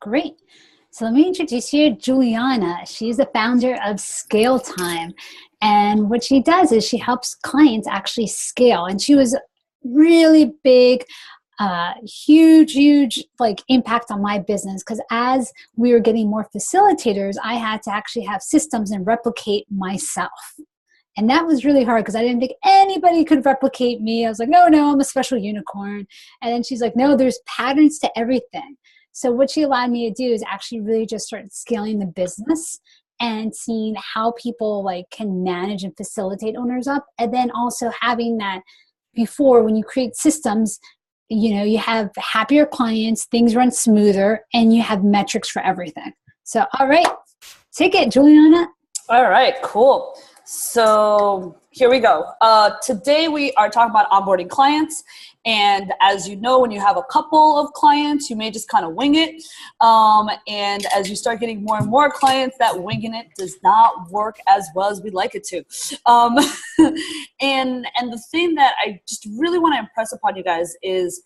Great. So let me introduce you to Juliana. She's the founder of Scale Time. And what she does is she helps clients actually scale. And she was really big, huge like impact on my business, because as we were getting more facilitators, I had to actually have systems and replicate myself. And that was really hard because I didn't think anybody could replicate me. I was like, no, I'm a special unicorn. And then she's like, no, there's patterns to everything. So what she allowed me to do is actually really just start scaling the business and seeing how people like can manage and facilitate owners up. And then also having that before, when you create systems, you have happier clients, things run smoother, and you have metrics for everything. So, all right, take it, Juliana. All right, cool. So here we go. Today we are talking about onboarding clients. And as you know, when you have a couple of clients, you may just kind of wing it. And as you start getting more and more clients, that winging it does not work as well as we'd like it to. And the thing that I just really want to impress upon you guys is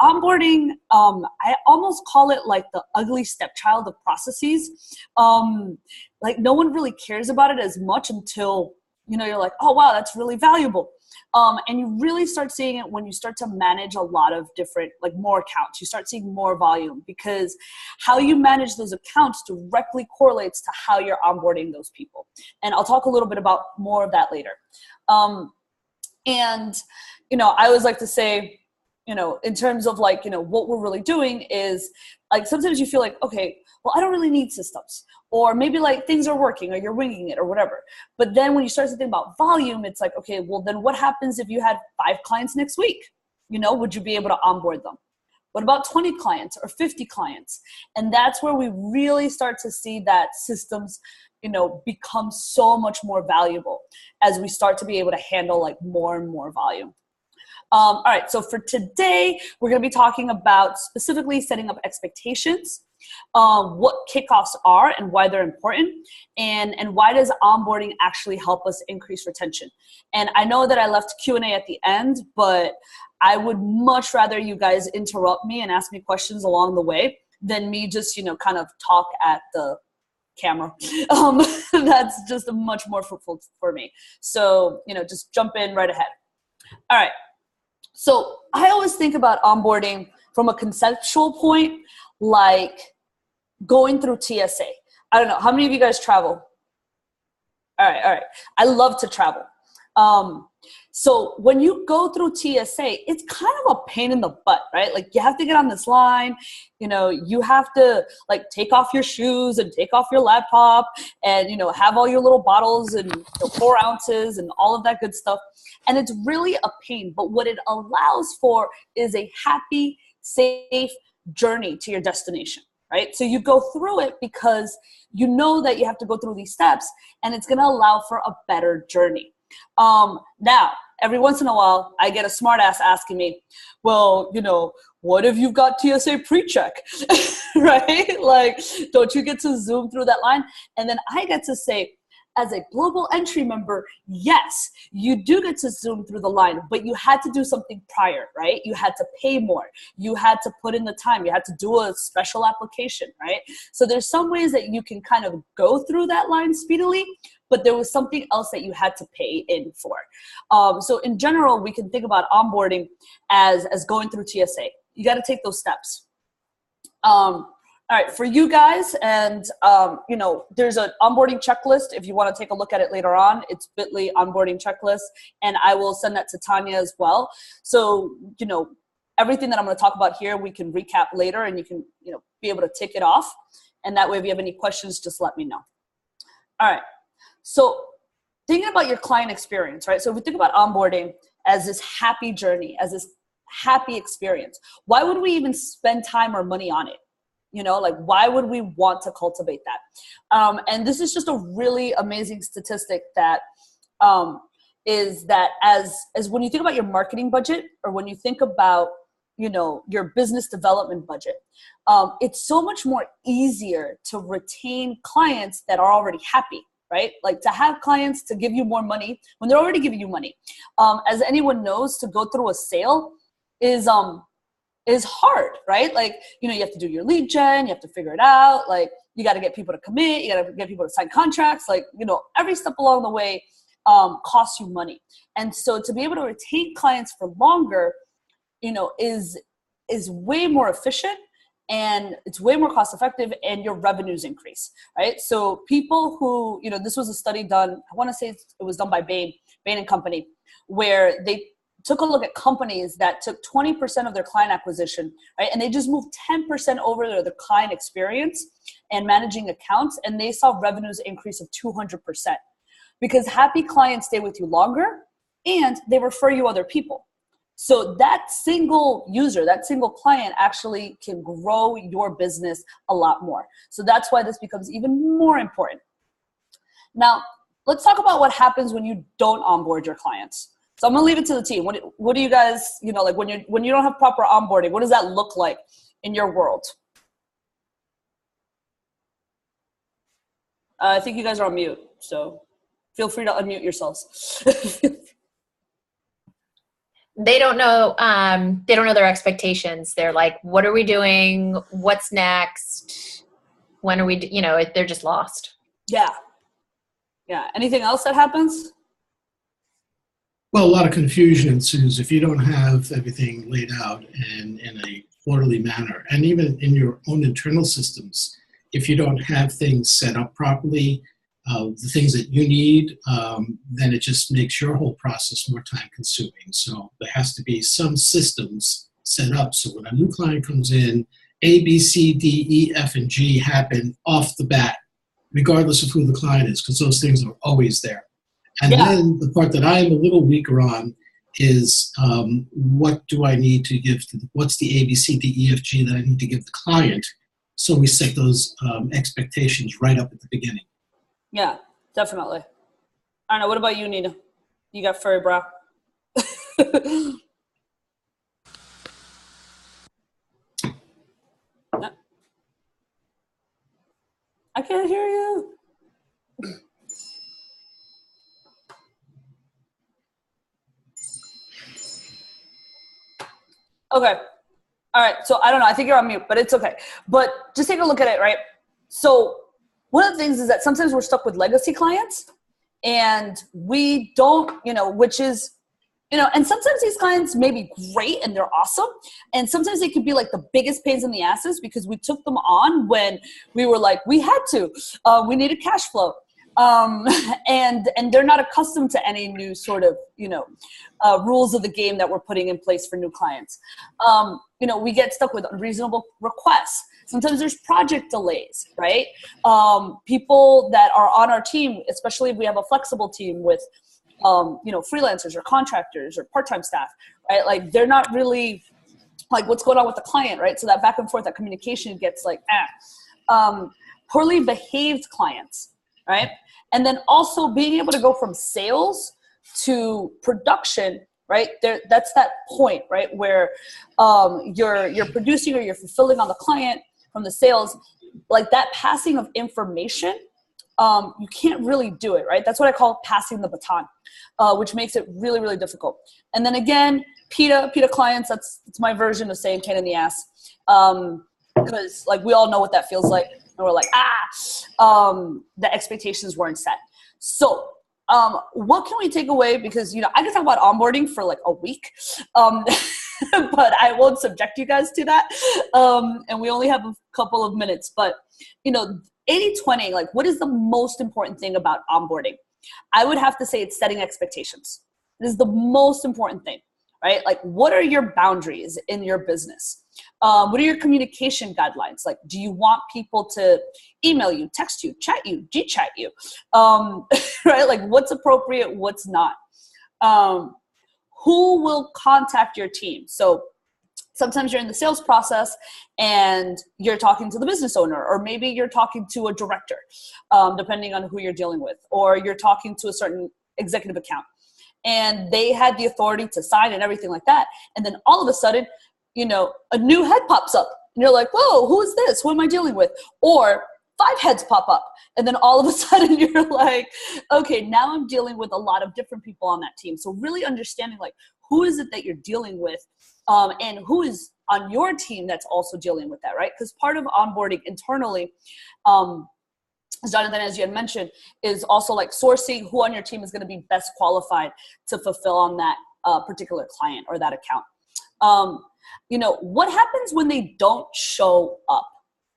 onboarding. I almost call it like the ugly stepchild of processes. Like no one really cares about it as much until, you're like, oh, wow, that's really valuable. And you really start seeing it when you start to manage a lot of different, like more accounts. You start seeing more volume because how you manage those accounts directly correlates to how you're onboarding those people. And I'll talk a little bit about more of that later. And I always like to say, in terms of like, what we're really doing is like, sometimes you feel like, okay, well, I don't really need systems, or maybe like things are working or you're winging it or whatever. But then when you start to think about volume, it's like, okay, well then what happens if you had 5 clients next week? Would you be able to onboard them? What about 20 clients or 50 clients? And that's where we really start to see that systems, become so much more valuable as we start to be able to handle like more and more volume. All right, so for today, we're going to be talking about specifically setting up expectations, what kickoffs are and why they're important, and why does onboarding actually help us increase retention. And I know that I left Q&A at the end, but I would much rather you guys interrupt me and ask me questions along the way than me just, kind of talk at the camera. That's just much more fruitful for me. So, just jump in right ahead. All right. So I always think about onboarding from a conceptual point, like going through TSA. I don't know. How many of you guys travel? All right. I love to travel. So when you go through TSA, it's kind of a pain in the butt, right? Like you have to get on this line, you have to like take off your shoes and take off your laptop and, have all your little bottles and 4 ounces and all of that good stuff. And it's really a pain, but what it allows for is a happy, safe journey to your destination, right? So you go through it because you know that you have to go through these steps and it's going to allow for a better journey. Now, every once in a while, I get a smart ass asking me, well, what if you've got TSA pre-check, right? Like, don't you get to zoom through that line? And then I get to say, as a global entry member, yes, you do get to zoom through the line, but you had to do something prior, right? You had to pay more. You had to put in the time. You had to do a special application, right? So there's some ways that you can kind of go through that line speedily, but there was something else that you had to pay in for. So in general, we can think about onboarding as going through TSA. You got to take those steps. All right, for you guys, and there's an onboarding checklist. If you want to take a look at it later on, it's bit.ly onboarding checklist, and I will send that to Tanya as well. So, everything that I'm going to talk about here, we can recap later, and you can, be able to tick it off. And that way, if you have any questions, just let me know. All right, so thinking about your client experience, right? So if we think about onboarding as this happy journey, as this happy experience, why would we even spend time or money on it? Why would we want to cultivate that? And this is just a really amazing statistic that is that as when you think about your marketing budget, or when you think about, your business development budget, it's so much more easier to retain clients that are already happy, right? Like to have clients to give you more money when they're already giving you money. As anyone knows, to go through a sale is is hard, right? Like, you have to do your lead gen, you have to figure it out. Like, you got to get people to commit, you got to get people to sign contracts. Like, every step along the way costs you money. And so to be able to retain clients for longer, is way more efficient, and it's way more cost effective, and your revenues increase, right? So people who, this was a study done, I want to say it was done by Bain and Company, where they took a look at companies that took 20% of their client acquisition, right? And they just moved 10% over their client experience and managing accounts, and they saw revenues increase of 200%, because happy clients stay with you longer and they refer you other people. So that single user, that single client actually can grow your business a lot more. So that's why this becomes even more important. Now, let's talk about what happens when you don't onboard your clients. So I'm gonna leave it to the team. What do you guys, like when you don't have proper onboarding, what does that look like in your world? I think you guys are on mute, so feel free to unmute yourselves. They don't know their expectations. They're like, what are we doing? What's next? When are we, they're just lost. Yeah. Anything else that happens? Well, a lot of confusion ensues if you don't have everything laid out and in a orderly manner. And even in your own internal systems, if you don't have things set up properly, the things that you need, then it just makes your whole process more time consuming. So there has to be some systems set up so when a new client comes in, A, B, C, D, E, F, and G happen off the bat, regardless of who the client is, because those things are always there. And then the part that I'm a little weaker on is what do I need to give what's the A, B, C, D, E, F, G that I need to give the client, so we set those expectations right up at the beginning. Yeah, definitely. I don't know. What about you, Nina? You got furry brow. No. I can't hear you. Okay. All right. So I don't know. I think you're on mute, but it's okay. But just take a look at it, right? So one of the things is that sometimes we're stuck with legacy clients, and we don't, which is, and sometimes these clients may be great and they're awesome. And sometimes they could be like the biggest pains in the asses because we took them on when we were like, we had to, we needed cash flow. And they're not accustomed to any new sort of, rules of the game that we're putting in place for new clients. We get stuck with unreasonable requests. Sometimes there's project delays, right? People that are on our team, especially if we have a flexible team with, freelancers or contractors or part-time staff, right? Like they're not really like what's going on with the client, right? So that back and forth, that communication gets like, poorly behaved clients, right? And then also being able to go from sales to production, right? That's that point, right? Where you're producing or you're fulfilling on the client from the sales, like that passing of information, you can't really do it, right? That's what I call passing the baton, which makes it really, really difficult. And then again, PITA clients, that's my version of saying pain in the ass. Because like we all know what that feels like. And we're like, the expectations weren't set. So what can we take away? Because, I can talk about onboarding for like a week, but I won't subject you guys to that. And we only have a couple of minutes, but 80-20, like what is the most important thing about onboarding? I would have to say it's setting expectations. This is the most important thing, right? Like what are your boundaries in your business? What are your communication guidelines? Like, do you want people to email you, text you, chat you, G-chat you? Right? Like what's appropriate, what's not? Who will contact your team? So sometimes you're in the sales process and you're talking to the business owner, or maybe you're talking to a director, depending on who you're dealing with, or you're talking to a certain executive account and they had the authority to sign and everything like that. And then all of a sudden, a new head pops up and you're like, whoa, who is this? Who am I dealing with? Or 5 heads pop up. And then all of a sudden you're like, okay, now I'm dealing with a lot of different people on that team. So really understanding like, who is it that you're dealing with? And who is on your team that's also dealing with that, right? Because part of onboarding internally, as Jonathan, as you had mentioned, is also like sourcing who on your team is going to be best qualified to fulfill on that particular client or that account. What happens when they don't show up,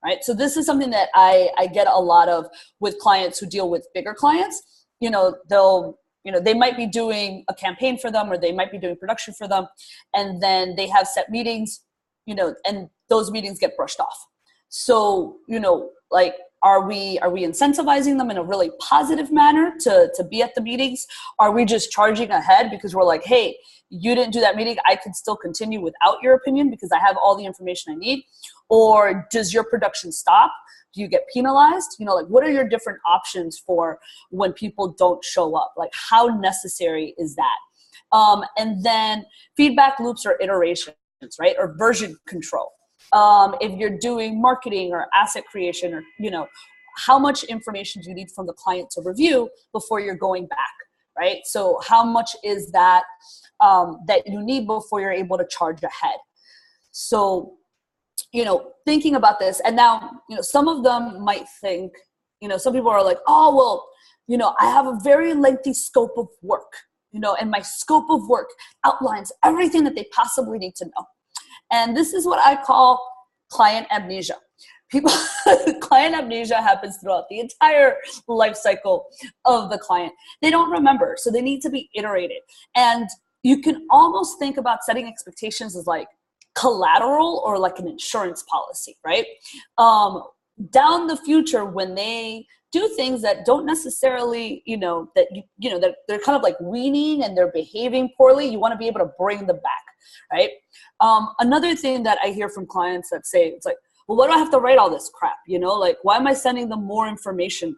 right? So this is something that I get a lot of with clients who deal with bigger clients. They might be doing a campaign for them, or they might be doing production for them, and then they have set meetings, and those meetings get brushed off. So, are we incentivizing them in a really positive manner to be at the meetings? Are we just charging ahead because we're like, hey, you didn't do that meeting, I can still continue without your opinion because I have all the information I need? Or does your production stop? Do you get penalized? What are your different options for when people don't show up? Like, how necessary is that? And then feedback loops or iterations, right? Or version control. If you're doing marketing or asset creation, or, how much information do you need from the client to review before you're going back, right? So how much is that that you need before you're able to charge ahead? So, thinking about this, and now, some of them might think, some people are like, oh, well, I have a very lengthy scope of work, and my scope of work outlines everything that they possibly need to know. And this is what I call client amnesia. Client amnesia happens throughout the entire life cycle of the client. They don't remember, so they need to be iterated. And you can almost think about setting expectations as like collateral or like an insurance policy, right? Down the future, when they do things that don't necessarily, that they're kind of like weaning and they're behaving poorly, you want to be able to bring them back, right? Another thing that I hear from clients that say, it's like, well, why do I have to write all this crap? Why am I sending them more information?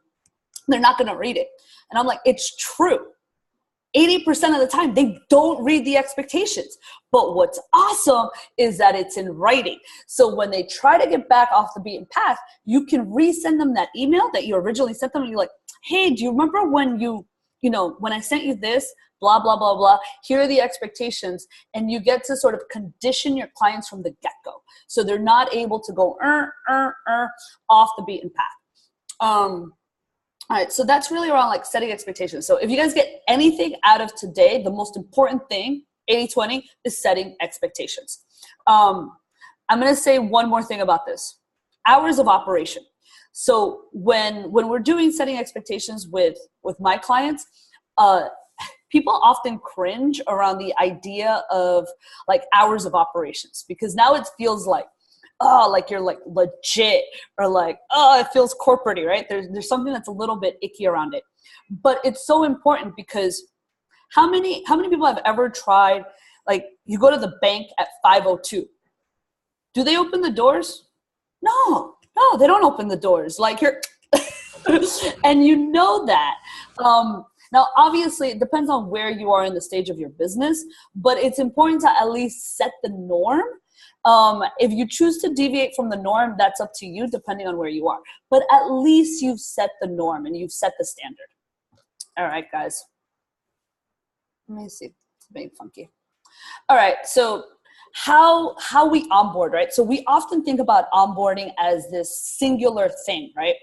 They're not going to read it. And I'm like, it's true. 80% of the time, they don't read the expectations. But what's awesome is that it's in writing. So when they try to get back off the beaten path, you can resend them that email that you originally sent them. And you're like, hey, do you remember when when I sent you this, blah, blah, blah, blah, here are the expectations. And you get to sort of condition your clients from the get-go. So they're not able to go off the beaten path. All right, so that's really around like setting expectations. So if you guys get anything out of today, the most important thing, 80-20, is setting expectations. I'm going to say one more thing about this. Hours of operation. So when we're doing setting expectations with my clients, people often cringe around the idea of like hours of operations, because now it feels like, oh, like you're like legit, or like, oh, it feels corporate-y, right? There's something that's a little bit icky around it. But it's so important, because how many people have ever tried, like, you go to the bank at 5:02. Do they open the doors? No, they don't open the doors. Like, you're, and you know that. Now, obviously, it depends on where you are in the stage of your business, but it's important to at least set the norm. If you choose to deviate from the norm, that's up to you, depending on where you are. But at least you've set the norm and you've set the standard. All right, guys. Let me see. It's being funky. All right, so how we onboard, right? So we often think about onboarding as this singular thing, right?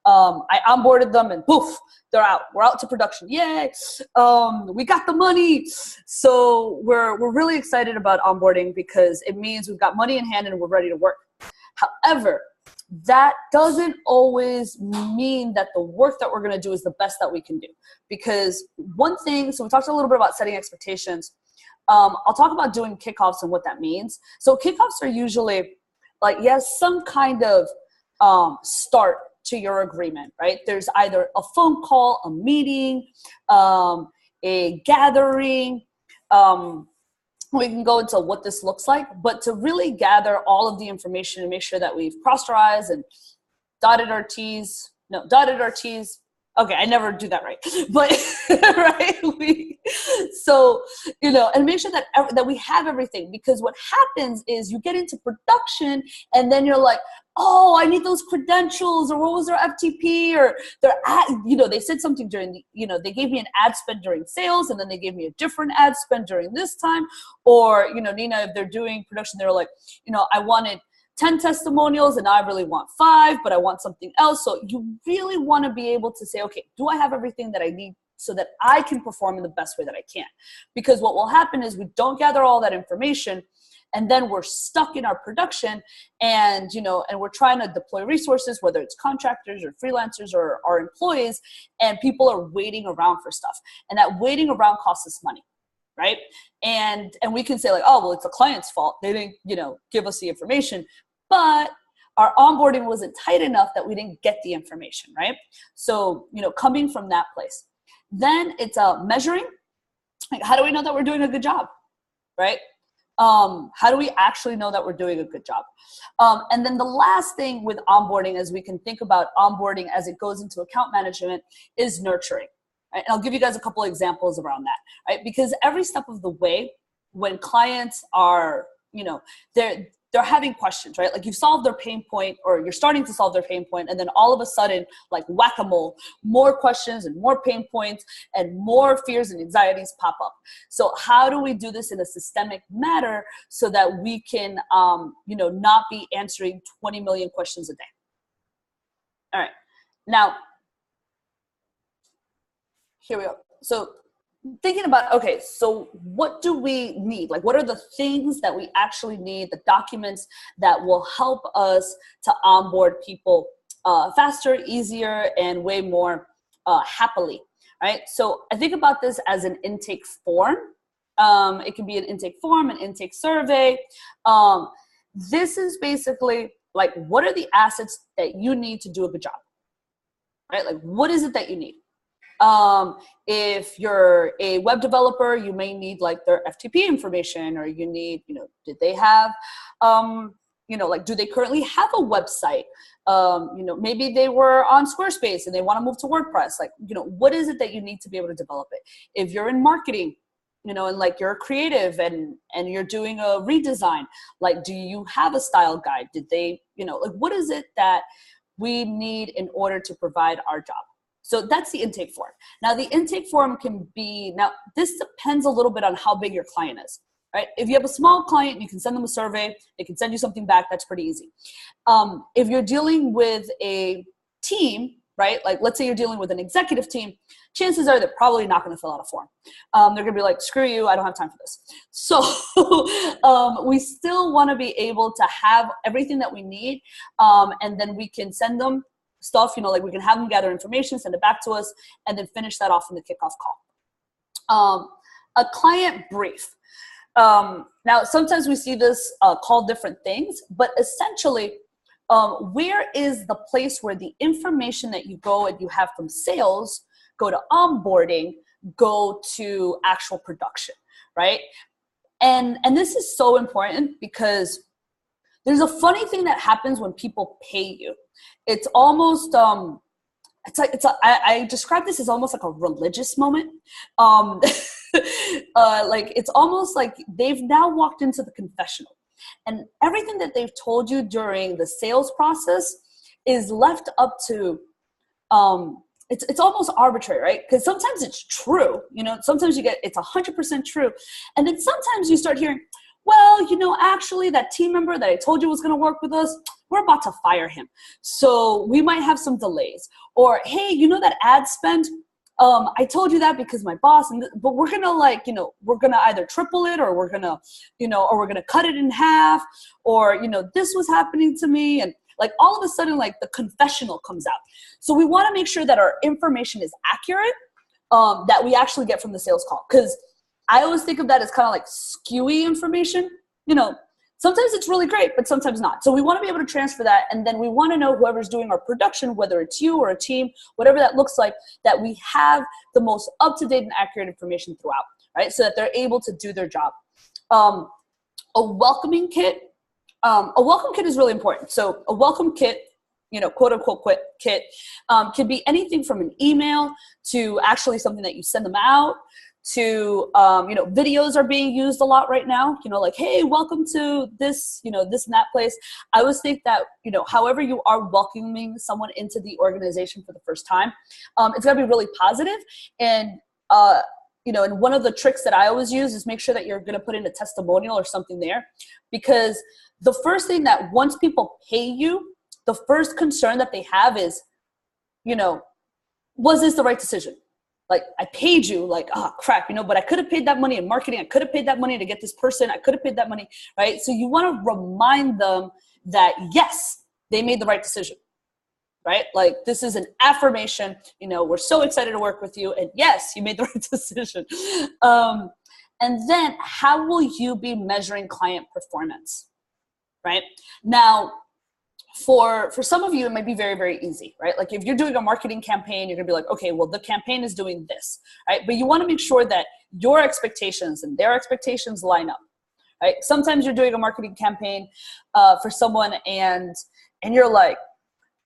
I onboarded them and poof, they're out. We're out to production. Yay. We got the money. So we're really excited about onboarding, because it means we've got money in hand and we're ready to work. However, that doesn't always mean that the work that we're going to do is the best that we can do. Because one thing, so we talked a little bit about setting expectations. I'll talk about doing kickoffs and what that means. So kickoffs are usually like, yes, some kind of start to your agreement, right? There's either a phone call, a meeting, a gathering. We can go into what this looks like, but to really gather all of the information and make sure that we've crossed our I's and dotted our T's, Okay, I never do that right, but right. So and make sure that that we have everything, because what happens is you get into production and then you're like, oh, I need those credentials, or what was their FTP, or their ad, they said something during the, they gave me an ad spend during sales, and then they gave me a different ad spend during this time, or Nina, if they're doing production, they're like, I wanted 10 testimonials and I really want 5, but I want something else. So you really want to be able to say, okay, do I have everything that I need so that I can perform in the best way that I can? Because what will happen is we don't gather all that information, and then we're stuck in our production, and and we're trying to deploy resources, whether it's contractors or freelancers or our employees, and people are waiting around for stuff, and that waiting around costs us money. Right. And we can say like, oh, well, it's the client's fault. They didn't, give us the information, but our onboarding wasn't tight enough that we didn't get the information. Right. So, coming from that place, then it's measuring. Like, how do we know that we're doing a good job? Right. How do we actually know that we're doing a good job? And then the last thing with onboarding, as we can think about onboarding as it goes into account management, is nurturing. Right? And I'll give you guys a couple of examples around that, right? Because every step of the way, when clients are, they're having questions, right? Like, you've solved their pain point, or you're starting to solve their pain point, and then all of a sudden, like whack-a-mole, more questions and more pain points and more fears and anxieties pop up. So how do we do this in a systemic manner so that we can, not be answering 20 million questions a day? All right. Now, here we go. So thinking about, okay, so what do we need? Like, what are the things that we actually need, the documents that will help us to onboard people faster, easier, and way more happily, right? So I think about this as an intake form. It can be an intake form, an intake survey. This is basically like, what are the assets that you need to do a good job, right? Like, what is it that you need? If you're a web developer, you may need like their FTP information, or you need, did they have, like, do they currently have a website? Maybe they were on Squarespace and they want to move to WordPress. Like, what is it that you need to be able to develop it? If you're in marketing, and like you're creative and you're doing a redesign, like, do you have a style guide? Did they, like, what is it that we need in order to provide our job? So that's the intake form. Now, the intake form can be, now this depends a little bit on how big your client is, right? If you have a small client, you can send them a survey. They can send you something back. That's pretty easy. If you're dealing with a team, right? Like, let's say you're dealing with an executive team, chances are they're probably not going to fill out a form. They're going to be like, screw you, I don't have time for this. So we still want to be able to have everything that we need, and then we can send them stuff, like we can have them gather information, send it back to us, and then finish that off in the kickoff call. A client brief. Now, sometimes we see this called different things, but essentially, where is the place where the information that you go and you have from sales, go to onboarding, go to actual production, right? And this is so important, because there's a funny thing that happens when people pay you. It's almost, I describe this as almost like a religious moment. Like, it's almost like they've now walked into the confessional, and everything that they've told you during the sales process is left up to, it's almost arbitrary, right? Because sometimes it's true, sometimes you get, it's 100% true. And then sometimes you start hearing, well, actually that team member that I told you was going to work with us, we're about to fire him, so we might have some delays. Or, hey, that ad spend, I told you that because my boss, but we're going to we're going to either triple it, or we're going to, or we're going to cut it in half, or, this was happening to me. And like, all of a sudden, like, the confessional comes out. So we want to make sure that our information is accurate, that we actually get from the sales call. Because I always think of that as kind of like skewy information. Sometimes it's really great, but sometimes not. So we want to be able to transfer that. And then we want to know whoever's doing our production, whether it's you or a team, whatever that looks like, that we have the most up-to-date and accurate information throughout, right? So that they're able to do their job. A welcoming kit. A welcome kit is really important. So a welcome kit, quote unquote kit. Could be anything from an email to actually something that you send them out to, videos are being used a lot right now, like, hey, welcome to this, this and that place. I always think that, however you are welcoming someone into the organization for the first time, it's gotta be really positive. And, and one of the tricks that I always use is make sure that you're going to put in a testimonial or something there, because the first thing that once people pay you, the first concern that they have is, was this the right decision? Like, I paid you, like, oh crap, but I could have paid that money in marketing. I could have paid that money to get this person. I could have paid that money, right? So you want to remind them that yes, they made the right decision, right? Like, this is an affirmation, we're so excited to work with you. And yes, you made the right decision. And then how will you be measuring client performance, right? Now, for some of you, it might be very, very easy, right? Like, if you're doing a marketing campaign, you're gonna be like, okay, well, the campaign is doing this, right? But you wanna make sure that your expectations and their expectations line up, right? Sometimes you're doing a marketing campaign for someone and you're like,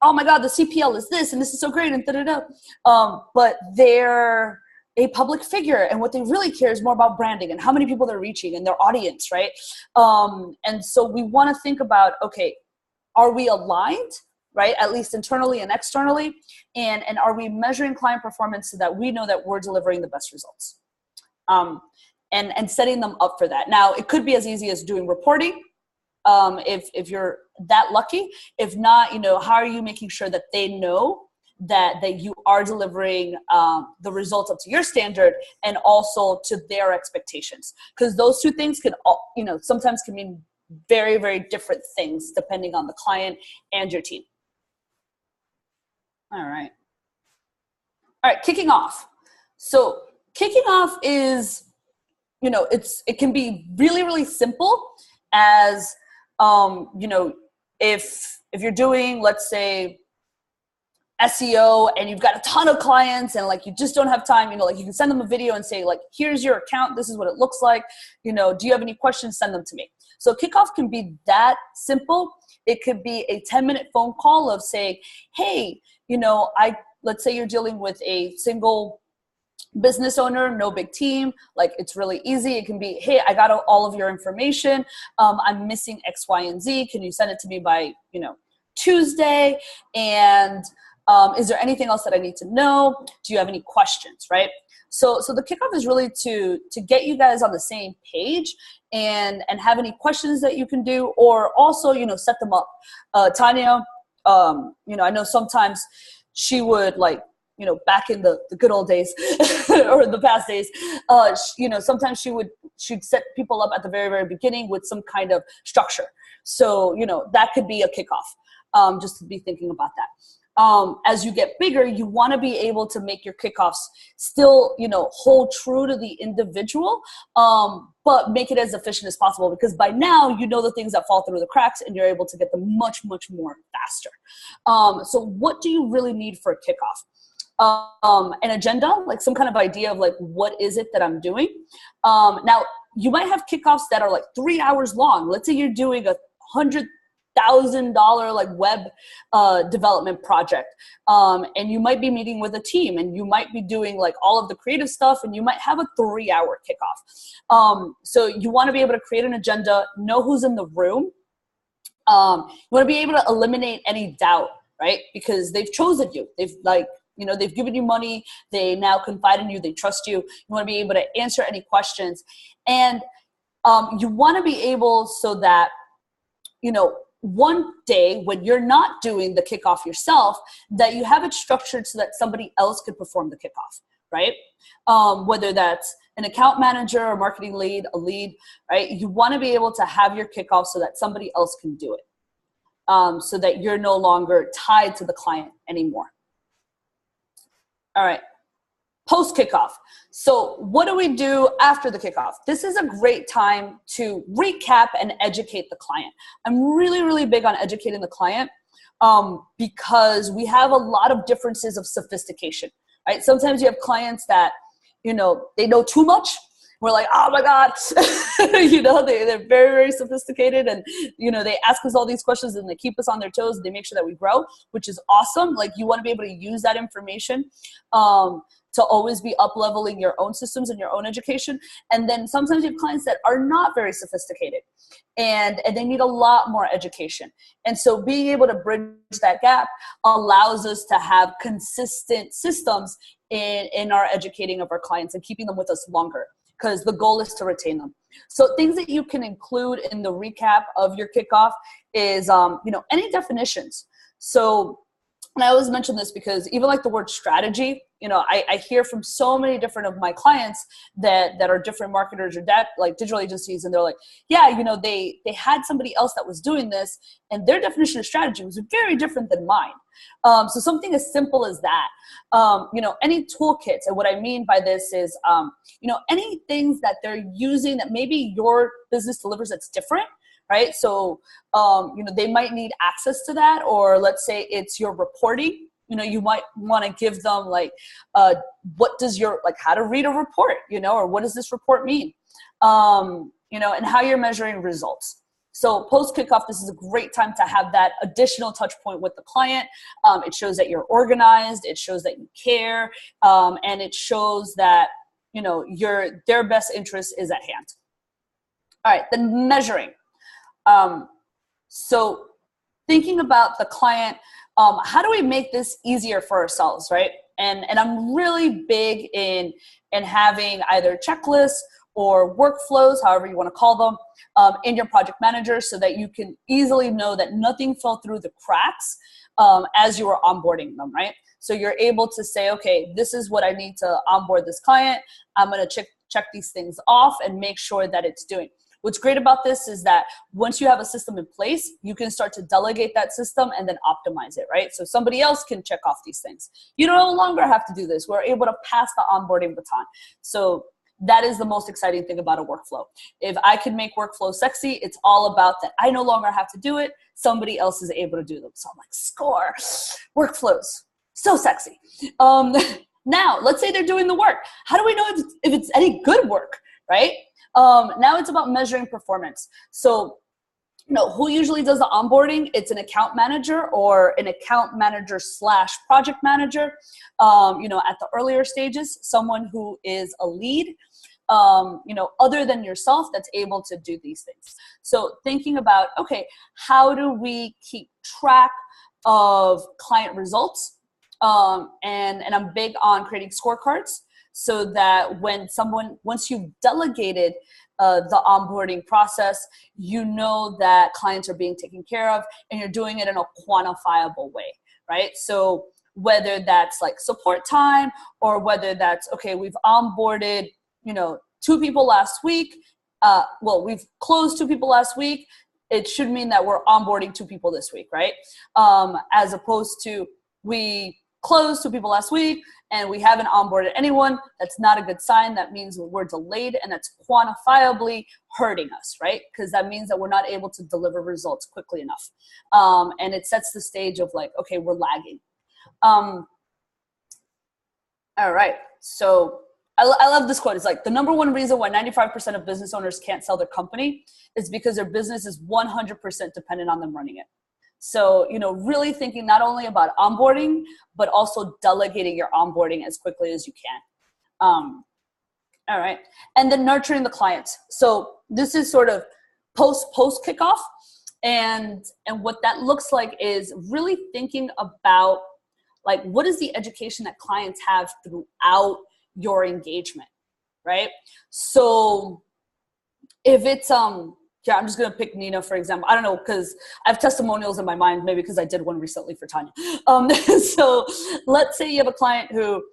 oh my God, the CPL is this, and this is so great, and da-da-da. But they're a public figure, and what they really care is more about branding and how many people they're reaching and their audience, right? And so we wanna think about, okay, are we aligned, right? At least internally and externally. And are we measuring client performance so that we know that we're delivering the best results? And setting them up for that. Now, it could be as easy as doing reporting, if you're that lucky. If not, how are you making sure that they know that you are delivering the results up to your standard and also to their expectations? Because those two things can, sometimes can mean very, very different things depending on the client and your team. All right, kicking off. So kicking off is, it can be really, really simple as, if you're doing, let's say, SEO and you've got a ton of clients and like you just don't have time, like you can send them a video and say like, here's your account, this is what it looks like, do you have any questions, send them to me. So kickoff can be that simple. It could be a 10-minute phone call of saying, hey, let's say you're dealing with a single business owner, no big team, like it's really easy. It can be, hey, I got all of your information. I'm missing X, Y, and Z. Can you send it to me by, Tuesday? And is there anything else that I need to know? Do you have any questions, right? So the kickoff is really to get you guys on the same page and have any questions that you can do, or also, set them up. Tanya, I know sometimes she would back in the good old days or the past days, sometimes she'd set people up at the very, very beginning with some kind of structure. So, that could be a kickoff, just to be thinking about that. As you get bigger, you want to be able to make your kickoffs still, hold true to the individual, but make it as efficient as possible, because by now, the things that fall through the cracks and you're able to get them much, much more faster. So what do you really need for a kickoff? An agenda, like some kind of idea of like, what is it that I'm doing? Now, you might have kickoffs that are like 3 hours long. Let's say you're doing $100,000 like web development project, and you might be meeting with a team, and you might be doing like all of the creative stuff, and you might have a 3-hour kickoff. So you want to be able to create an agenda, know who's in the room. You want to be able to eliminate any doubt, right? Because they've chosen you. They've given you money. They now confide in you. They trust you. You want to be able to answer any questions, and you want to be able so that one day when you're not doing the kickoff yourself, that you have it structured so that somebody else could perform the kickoff, right? Whether that's an account manager, a marketing lead, a lead, right? You want to be able to have your kickoff so that somebody else can do it, so that you're no longer tied to the client anymore. All right. Post kickoff. So what do we do after the kickoff? This is a great time to recap and educate the client. I'm really, really big on educating the client, because we have a lot of differences of sophistication, right? Sometimes you have clients that, they know too much, We're like, oh my God, they're very, very sophisticated. And, they ask us all these questions and they keep us on their toes. They make sure that we grow, which is awesome. Like, you want to be able to use that information to always be up-leveling your own systems and your own education. And then sometimes you have clients that are not very sophisticated and they need a lot more education. And so being able to bridge that gap allows us to have consistent systems in our educating of our clients and keeping them with us longer, because the goal is to retain them. So things that you can include in the recap of your kickoff is, any definitions. So, and I always mention this because even like the word strategy, I hear from so many different of my clients that are different marketers or like digital agencies, and they're like, yeah, they had somebody else that was doing this, and their definition of strategy was very different than mine. So something as simple as that, any toolkits. And what I mean by this is, any things that they're using that maybe your business delivers that's different. Right. So, they might need access to that, or let's say it's your reporting. You might want to give them like, what does how to read a report, or what does this report mean? And how you're measuring results. So post kickoff, this is a great time to have that additional touch point with the client. It shows that you're organized. It shows that you care. And it shows that, their best interest is at hand. All right. Then measuring. So thinking about the client, how do we make this easier for ourselves, right? And I'm really big in having either checklists or workflows, however you want to call them, in your project manager, so that you can easily know that nothing fell through the cracks as you were onboarding them, right? So you're able to say, okay, this is what I need to onboard this client. I'm going to check these things off and make sure that it's doing. What's great about this is that once you have a system in place, you can start to delegate that system and then optimize it, right? So somebody else can check off these things. You no longer have to do this. We're able to pass the onboarding baton. So that is the most exciting thing about a workflow. If I can make workflow sexy, it's all about that I no longer have to do it. Somebody else is able to do them. So I'm like, score. Workflows, so sexy. Now, let's say they're doing the work. How do we know if it's any good work, right? Now it's about measuring performance. So, who usually does the onboarding? It's an account manager or an account manager / project manager. At the earlier stages, someone who is a lead, other than yourself, that's able to do these things. So thinking about, okay, how do we keep track of client results? And I'm big on creating scorecards, so that once you've delegated the onboarding process, that clients are being taken care of, and you're doing it in a quantifiable way, right? So whether that's like support time, or whether that's, okay, we've onboarded, 2 people last week. We've closed 2 people last week. It should mean that we're onboarding 2 people this week, right? As opposed to we closed 2 people last week and we haven't onboarded anyone. That's not a good sign. That means we're delayed, and that's quantifiably hurting us, right? Because that means that we're not able to deliver results quickly enough. And it sets the stage of like, okay, we're lagging. All right. So I love this quote. It's like, the number one reason why 95% of business owners can't sell their company is because their business is 100% dependent on them running it. So, really thinking not only about onboarding, but also delegating your onboarding as quickly as you can. All right. And then nurturing the clients. So this is sort of post kickoff. And what that looks like is really thinking about, like, what is the education that clients have throughout your engagement, right? So if it's, I'm just going to pick Nina, for example. I don't know, because I have testimonials in my mind, maybe because I did one recently for Tanya. So let's say you have a client who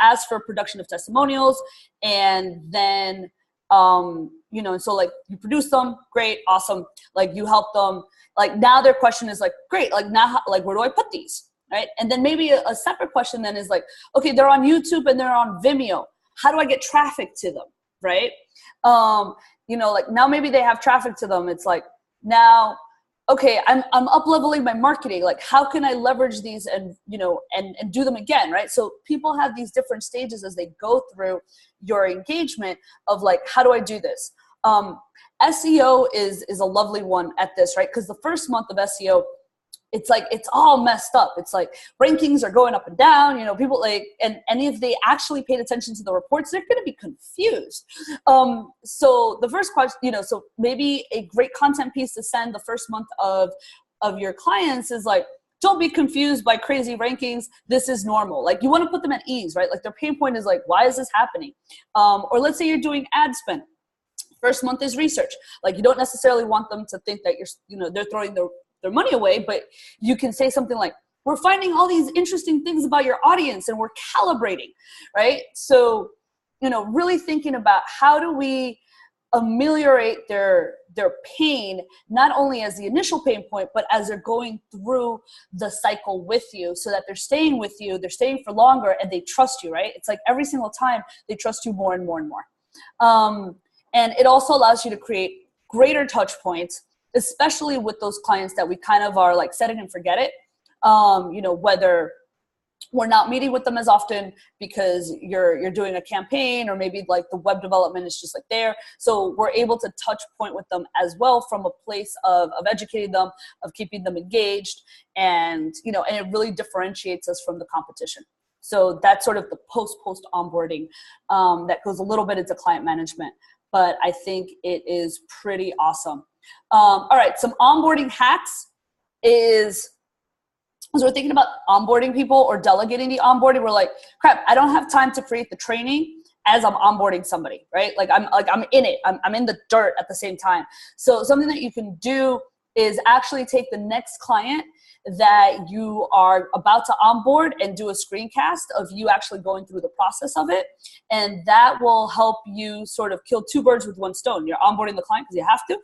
asks for production of testimonials, and then, and so like you produce them, great, awesome. Like you help them. Like now their question is like, great, like now, like where do I put these, right? And then maybe a separate question then is like, okay, they're on YouTube and they're on Vimeo. How do I get traffic to them, right? Like now maybe they have traffic to them. It's like now, okay, I'm up leveling my marketing. Like, how can I leverage these and, you know, and do them again, right? So people have these different stages as they go through your engagement of like, how do I do this? SEO is a lovely one at this, right? Because the first month of SEO, it's like, it's all messed up. It's like rankings are going up and down, you know, people like, and if they actually paid attention to the reports, they're going to be confused. So the first question, you know, so maybe a great content piece to send the first month of your clients is like, don't be confused by crazy rankings. This is normal. Like, you want to put them at ease, right? Like, their pain point is like, why is this happening? Or let's say you're doing ad spend. First month is research. Like, you don't necessarily want them to think that you're, you know, they're throwing their money away, but you can say something like, we're finding all these interesting things about your audience and we're calibrating, right? So, you know, really thinking about how do we ameliorate their pain, not only as the initial pain point, but as they're going through the cycle with you, so that they're staying with you, they're staying for longer, and they trust you, right? It's like every single time they trust you more and more and more. And it also allows you to create greater touch points, especially with those clients that we kind of are like set it and forget it. You know, whether we're not meeting with them as often because you're doing a campaign, or maybe like the web development is just like there. So we're able to touch point with them as well from a place of educating them, of keeping them engaged, and, you know, and it really differentiates us from the competition. So that's sort of the post onboarding that goes a little bit into client management, but I think it is pretty awesome. All right, some onboarding hacks is, as we're thinking about onboarding people or delegating the onboarding, we're like, crap, I don't have time to create the training as I'm onboarding somebody, right? Like I'm in it, I'm in the dirt at the same time. So something that you can do is actually take the next client that you are about to onboard and do a screencast of you actually going through the process of it. And that will help you sort of kill two birds with one stone. You're onboarding the client because you have to,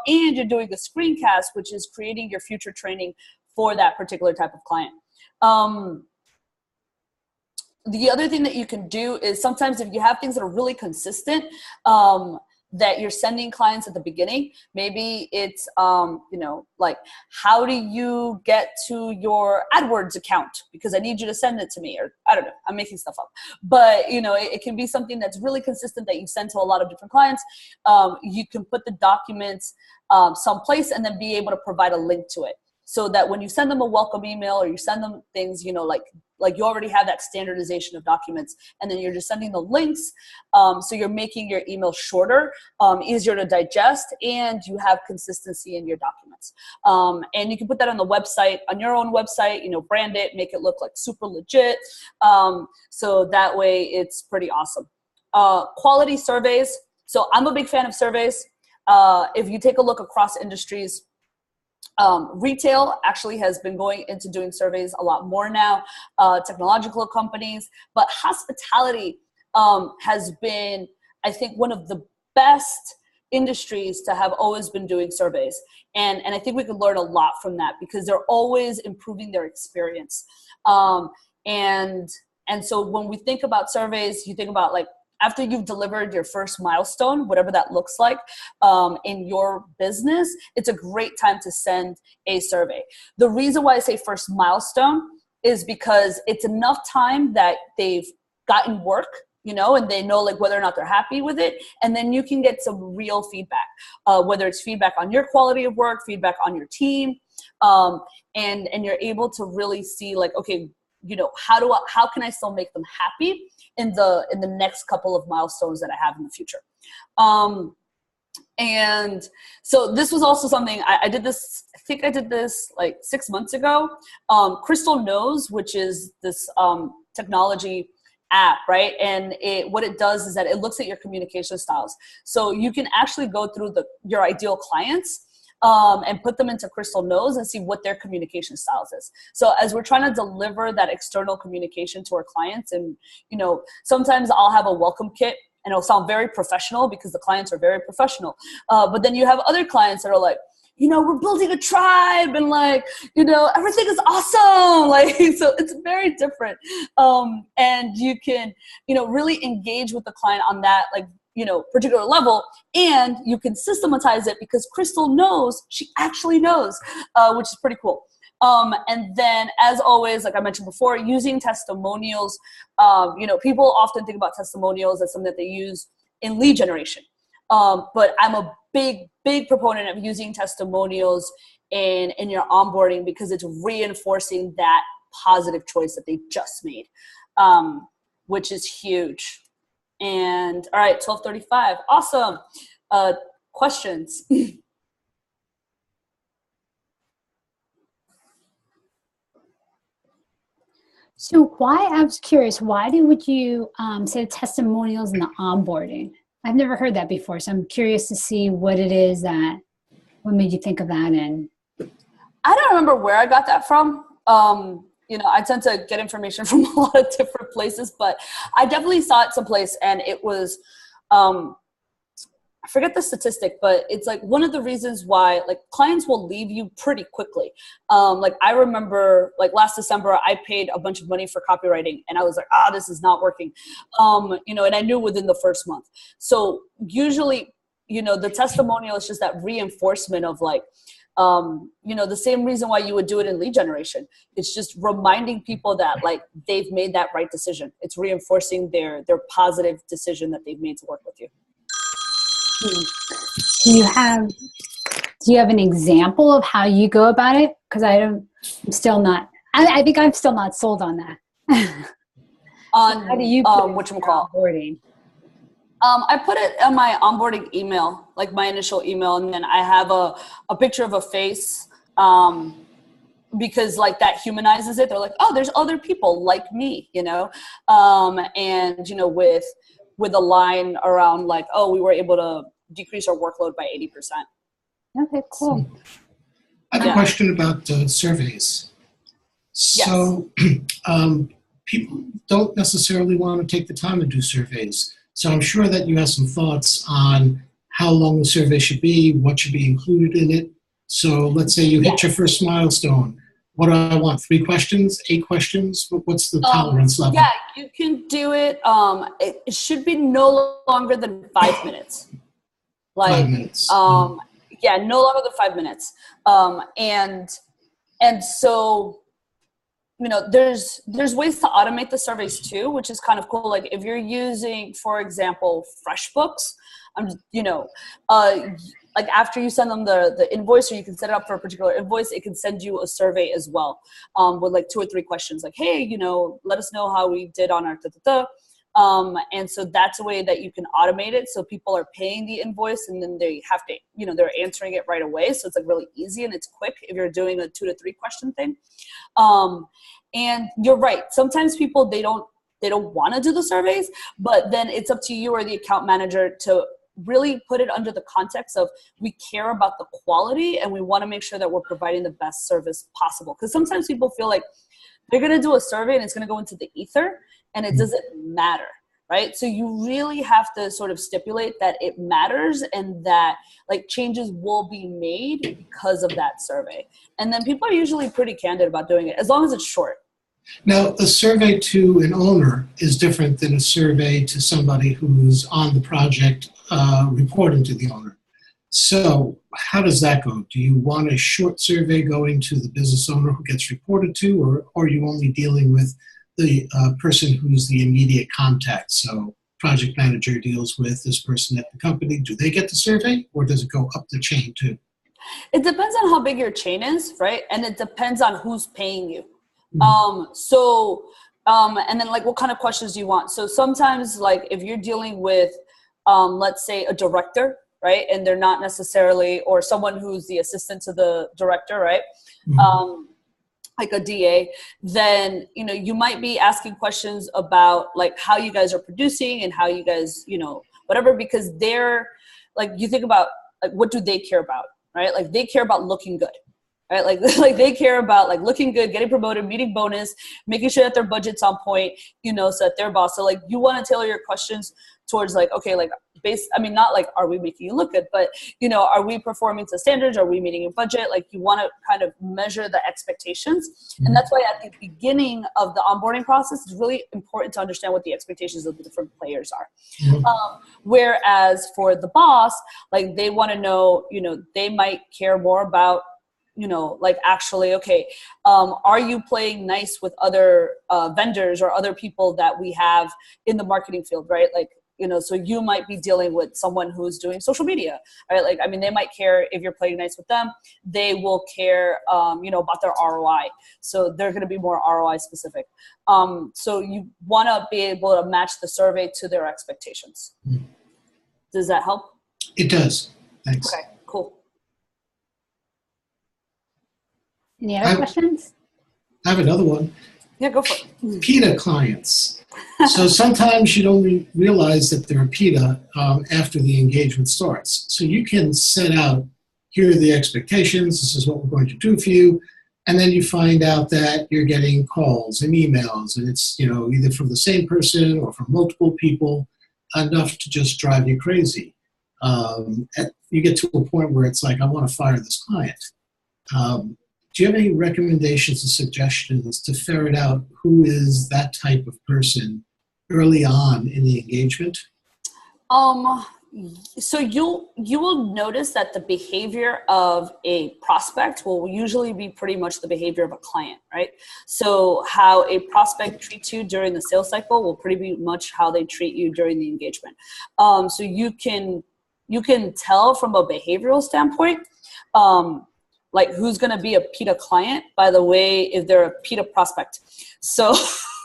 and you're doing a screencast, which is creating your future training for that particular type of client. The other thing that you can do is sometimes if you have things that are really consistent, that you're sending clients at the beginning, maybe it's, you know, like, how do you get to your AdWords account? Because I need you to send it to me, or I don't know, I'm making stuff up. But, you know, it can be something that's really consistent that you send to a lot of different clients. You can put the documents someplace and then be able to provide a link to it, so that when you send them a welcome email or you send them things, you know, like you already have that standardization of documents, and then you're just sending the links. So you're making your email shorter, easier to digest, and you have consistency in your documents. And you can put that on the website, on your own website, you know, brand it, make it look like super legit. So that way it's pretty awesome. Quality surveys. So I'm a big fan of surveys. If you take a look across industries, retail actually has been going into doing surveys a lot more now, technological companies, but hospitality has been, I think, one of the best industries to have always been doing surveys. And I think we could learn a lot from that, because they're always improving their experience. And so when we think about surveys, you think about, like, after you've delivered your first milestone, whatever that looks like in your business, it's a great time to send a survey. The reason why I say first milestone is because it's enough time that they've gotten work, you know, and they know, like, whether or not they're happy with it. And then you can get some real feedback, whether it's feedback on your quality of work, feedback on your team. And you're able to really see, like, okay, you know, how can I still make them happy in the next couple of milestones that I have in the future. And so this was also something I did this, I think I did this like 6 months ago. Crystal Knows, which is this technology app, right? And what it does is that it looks at your communication styles. So you can actually go through your ideal clients and put them into Crystal Knows and see what their communication styles is. So as we're trying to deliver that external communication to our clients, and, you know, sometimes I'll have a welcome kit and it'll sound very professional because the clients are very professional. But then you have other clients that are like, you know, we're building a tribe and, like, you know, everything is awesome. Like, so it's very different. And you can, you know, really engage with the client on that, like, particular level, and you can systematize it because Crystal knows, she actually knows, which is pretty cool. And then, as always, like I mentioned before, using testimonials. People often think about testimonials as something that they use in lead generation. But I'm a big proponent of using testimonials in your onboarding because it's reinforcing that positive choice that they just made, which is huge. And all right, 12:35. Awesome. Questions? So I was curious, would you say testimonials in the onboarding? I've never heard that before, so I'm curious to see what it is what made you think of that. And I don't remember where I got that from. I tend to get information from a lot of different places, but I definitely saw it someplace, and it was, I forget the statistic, but it's like one of the reasons why like clients will leave you pretty quickly. Like I remember like last December, I paid a bunch of money for copywriting and I was like, this is not working. And I knew within the first month. So usually, the testimonial is just that reinforcement of like, the same reason why you would do it in lead generation. It's just reminding people that like they've made that right decision. It's reinforcing their positive decision that they've made to work with you. Do you have an example of how you go about it? Because I think I'm still not sold on that. On how do you put onboarding? I put it on my onboarding email, like my initial email, and then I have a picture of a face because like that humanizes it. They're like, oh, there's other people like me, with a line around like, oh, we were able to decrease our workload by 80%. Okay, cool. I have a question about surveys. So people don't necessarily want to take the time to do surveys. So I'm sure that you have some thoughts on how long the survey should be, what should be included in it. So let's say you hit your first milestone. What do I want? 3 questions, 8 questions? What's the tolerance level? Yeah, you can do it. It should be no longer than 5 minutes. 5 minutes. Yeah, no longer than 5 minutes. And so, there's ways to automate the surveys too, which is kind of cool. Like if you're using, for example, FreshBooks, like after you send them the invoice, or you can set it up for a particular invoice, it can send you a survey as well, with like 2 or 3 questions like, hey, let us know how we did on our and so that's a way that you can automate it. So people are paying the invoice and then they have to, they're answering it right away. So it's like really easy and it's quick if you're doing a 2 to 3 question thing. And you're right. Sometimes people, they don't want to do the surveys, but then it's up to you or the account manager to really put it under the context of we care about the quality and we want to make sure that we're providing the best service possible. Because sometimes people feel like they're going to do a survey and it's going to go into the ether and it doesn't matter, right? So you really have to sort of stipulate that it matters and that like changes will be made because of that survey. And then people are usually pretty candid about doing it as long as it's short. Now, a survey to an owner is different than a survey to somebody who's on the project reporting to the owner. So how does that go? Do you want a short survey going to the business owner who gets reported to, or are you only dealing with the person who's the immediate contact? So project manager deals with this person at the company. Do they get the survey, or does it go up the chain too? It depends on how big your chain is, right? And it depends on who's paying you. And then like what kind of questions do you want? So sometimes like if you're dealing with, let's say a director, right? And they're not necessarily, or someone who's the assistant to the director, right? Like a DA, then, you might be asking questions about like how you guys are producing and how you guys, whatever, because they're like, you think about like, what do they care about, right? Like they care about looking good. Right? Like they care about like looking good, getting promoted, meeting bonus, making sure that their budget's on point, so that their boss. So like you want to tailor your questions towards like, okay, like not like, are we making you look good, but are we performing to standards? Are we meeting your budget? Like you want to kind of measure the expectations. And that's why at the beginning of the onboarding process, it's really important to understand what the expectations of the different players are. Whereas for the boss, like they want to know, they might care more about, like actually, okay, are you playing nice with other vendors or other people that we have in the marketing field, right? Like, so you might be dealing with someone who's doing social media, right? Like, I mean, they might care if you're playing nice with them. They will care, about their ROI. So they're going to be more ROI specific. So you want to be able to match the survey to their expectations. Does that help? It does. Thanks. Okay, cool. Any other questions? I have another one. Yeah, go for it. PITA clients. So sometimes you don't realize that they're PITA after the engagement starts. So you can set out, here are the expectations, this is what we're going to do for you, and then you find out that you're getting calls and emails, and it's either from the same person or from multiple people, enough to just drive you crazy. You get to a point where it's like, I want to fire this client. Do you have any recommendations or suggestions to ferret out who is that type of person early on in the engagement? So you will notice that the behavior of a prospect will usually be pretty much the behavior of a client, right? So how a prospect treats you during the sales cycle will pretty much how they treat you during the engagement. So you can tell from a behavioral standpoint, like who's going to be a PITA client by the way if they're a PITA prospect. So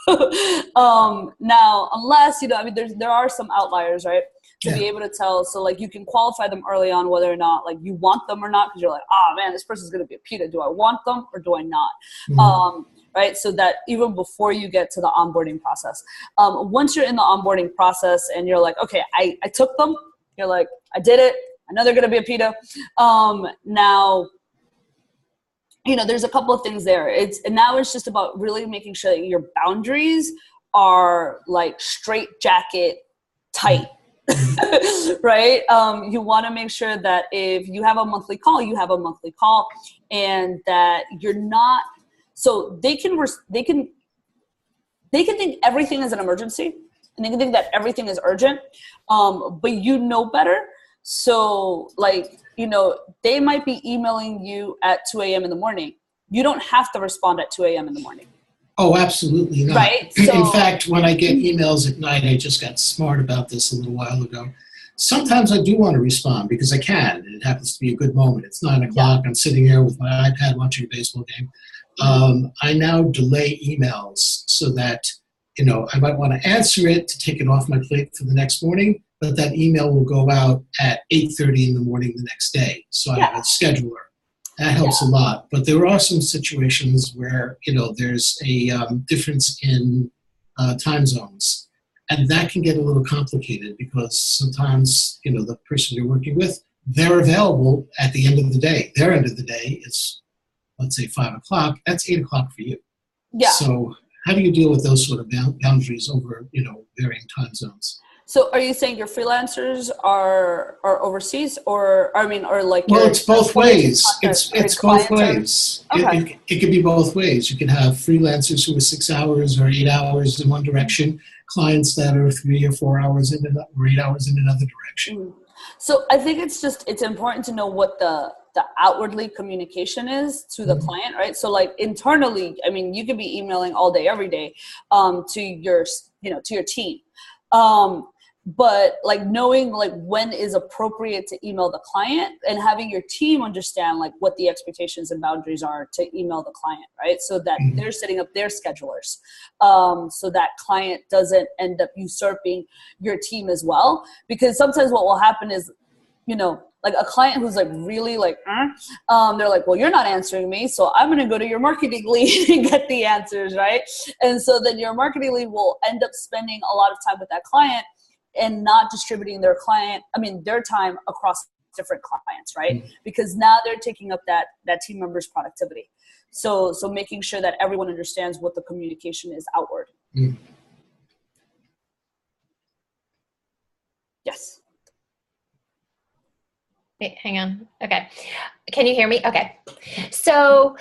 now, unless there are some outliers, right? To be able to tell, so like you can qualify them early on whether or not like you want them or not, because you're like, oh man, this person's going to be a PITA. Do I want them or do I not? Right? So that even before you get to the onboarding process, once you're in the onboarding process and you're like, okay, I took them. You're like, I did it. I know they're going to be a PITA. Now, there's a couple of things there. Now it's just about really making sure that your boundaries are like straight jacket tight, right? You want to make sure that if you have a monthly call, you have a monthly call, and that you're not. So they can think everything is an emergency, and they can think that everything is urgent, but you know better. So like, they might be emailing you at 2 a.m. in the morning. You don't have to respond at 2 a.m. in the morning. Oh, absolutely not. Right? So, in fact, when I get emails at night, I just got smart about this a little while ago. Sometimes I do want to respond because I can. It happens to be a good moment. It's 9 o'clock. I'm sitting here with my iPad watching a baseball game. I now delay emails so that, I might want to answer it to take it off my plate for the next morning, but that email will go out at 8:30 in the morning the next day. So I have a scheduler. That helps a lot. But there are some situations where, there's a difference in time zones. And that can get a little complicated because sometimes, the person you're working with, they're available at the end of the day. Their end of the day is, let's say, 5 o'clock. That's 8 o'clock for you. Yeah. So how do you deal with those sort of boundaries over, varying time zones? So are you saying your freelancers are overseas or like? Well, it's both ways. It's both ways. Okay. It could be both ways. You can have freelancers who are 6 hours or 8 hours in one direction, clients that are 3 or 4 hours or 8 hours in another direction. So I think it's important to know what the outwardly communication is to the client, right? So like internally, you could be emailing all day, every day, to your team. But like knowing like when is appropriate to email the client and having your team understand like what the expectations and boundaries are to email the client, right? So that they're setting up their schedulers, so that client doesn't end up usurping your team as well. Because sometimes what will happen is, like a client who's like really like, they're like, well, you're not answering me, so I'm going to go to your marketing lead and get the answers, right? And so then your marketing lead will end up spending a lot of time with that client and not distributing their time across different clients, right? Because now they're taking up that team member's productivity. So making sure that everyone understands what the communication is outward. Wait, hang on. Okay. Can you hear me? Okay. So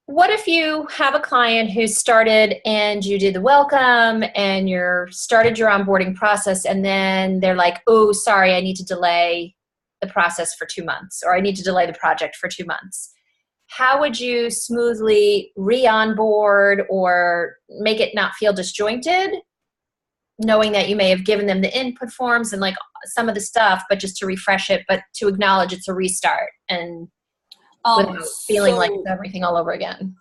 what if you have a client who started and you did the welcome and you started your onboarding process, and then they're like, oh, sorry, I need to delay the process for 2 months, or I need to delay the project for 2 months. How would you smoothly re-onboard or make it not feel disjointed, knowing that you may have given them the input forms and like some of the stuff, but just to refresh it, but to acknowledge it's a restart and without feeling like it's everything all over again?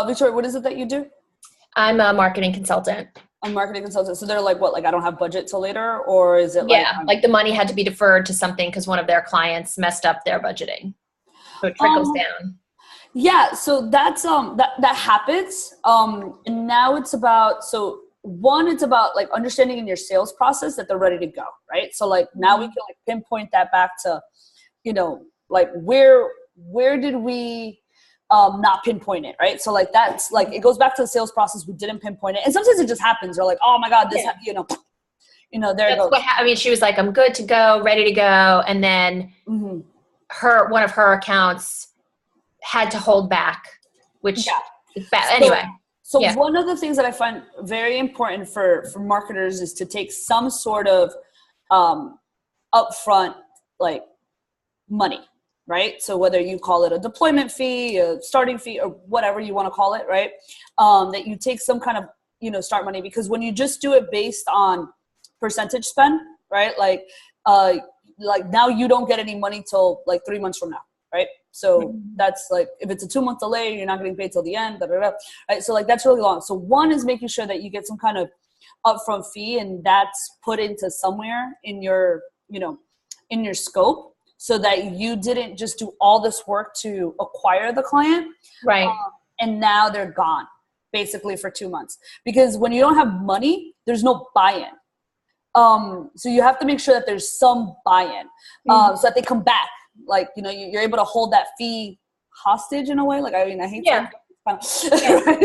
Victoria, what is it that you do? I'm a marketing consultant. A marketing consultant. So they're like, what, like I don't have budget till later? Or is it like the money had to be deferred to something because one of their clients messed up their budgeting. So it trickles down. Yeah, so that's that happens. And now it's about, so one, it's about like understanding in your sales process that they're ready to go, right? So like now we can like pinpoint that back to, you know, like where did we not pinpoint it, right? So like that's like it goes back to the sales process. We didn't pinpoint it, and sometimes it just happens. They're like, oh my god, this you know there it goes. I mean, she was like, I'm good to go, ready to go, and then one of her accounts had to hold back, which is bad. Anyway. So one of the things that I find very important for marketers is to take some sort of upfront like money, right? So whether you call it a deployment fee, a starting fee, or whatever you want to call it, right? That you take some kind of, you know, start money, because when you just do it based on percentage spend, right? Like now you don't get any money till like 3 months from now, right? So that's like, if it's a 2 month delay, you're not getting paid till the end, right? So like, that's really long. So one is making sure that you get some kind of upfront fee, and that's put into somewhere in your, you know, in your scope, so that you didn't just do all this work to acquire the client. Right. And now they're gone basically for 2 months, because when you don't have money, there's no buy-in. So you have to make sure that there's some buy-in, so that they come back. Like, you know, you're able to hold that fee hostage in a way. Like, I mean, I hate that. Right?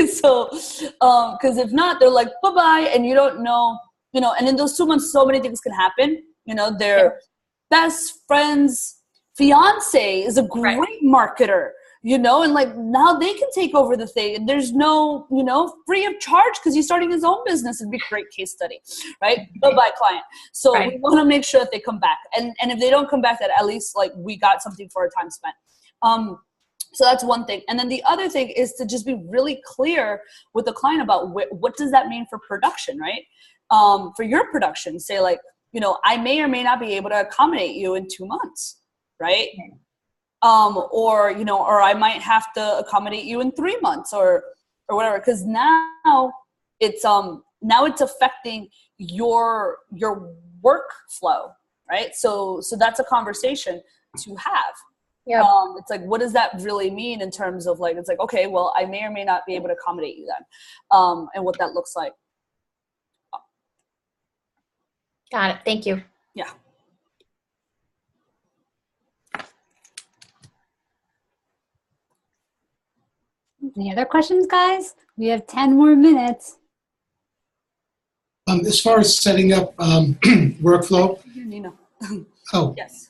So, because if not, they're like, bye-bye. And you don't know, you know, and in those 2 months, so many things can happen. You know, their best friend's fiance is a great marketer, you know, and like now they can take over the thing, and there's no, you know, free of charge because he's starting his own business. It'd be a great case study, right? Bye-bye client. So we want to make sure that they come back, and if they don't come back, that at least like we got something for our time spent. So that's one thing. And then the other thing is to just be really clear with the client about what does that mean for production, right? For your production, say like, you know, I may or may not be able to accommodate you in 2 months, right? Or, you know, or I might have to accommodate you in 3 months or whatever. Because now it's affecting your workflow, right? So that's a conversation to have. Yeah. It's like, what does that really mean in terms of like, it's like, okay, well, I may or may not be able to accommodate you then, and what that looks like. Got it. Thank you. Yeah. Any other questions, guys? We have 10 more minutes. As far as setting up workflow. Nina. Oh, yes.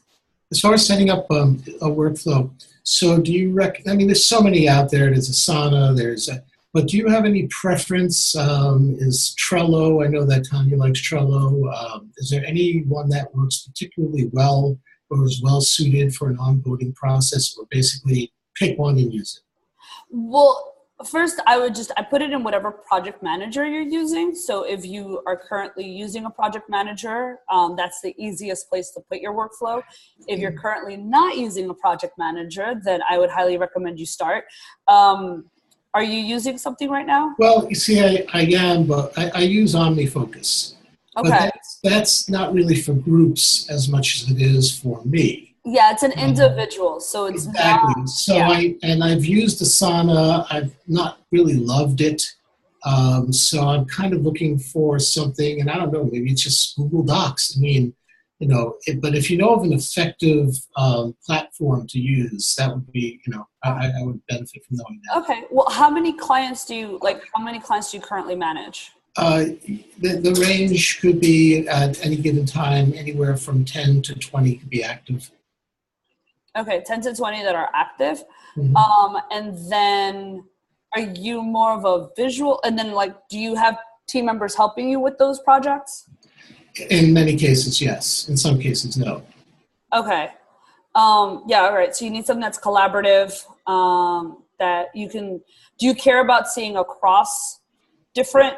As far as setting up a workflow, so do you I mean, there's so many out there. There's Asana, but do you have any preference? Is Trello, I know that Tanya likes Trello. Is there any one that works particularly well or is well suited for an onboarding process, or basically pick one and use it? Well, first, I put it in whatever project manager you're using. So if you are currently using a project manager, that's the easiest place to put your workflow. If you're currently not using a project manager, then I would highly recommend you start. Are you using something right now? Well, you see, I am, but I use OmniFocus. Okay. But that's not really for groups as much as it is for me. Yeah, it's an individual, so it's exactly. Not, so I've used Asana. I've not really loved it. So I'm kind of looking for something, and I don't know, maybe it's just Google Docs. I mean, you know, but if you know of an effective platform to use, that would be, you know, I would benefit from knowing that. Okay. Well, how many clients do you currently manage? The range could be at any given time, anywhere from 10 to 20 could be active. Okay, 10 to 20 that are active. Mhm. And then are you more of a visual? And then like, do you have team members helping you with those projects? In many cases, yes. In some cases, no. Okay. Yeah, all right. So you need something that's collaborative, that you can, do you care about seeing across different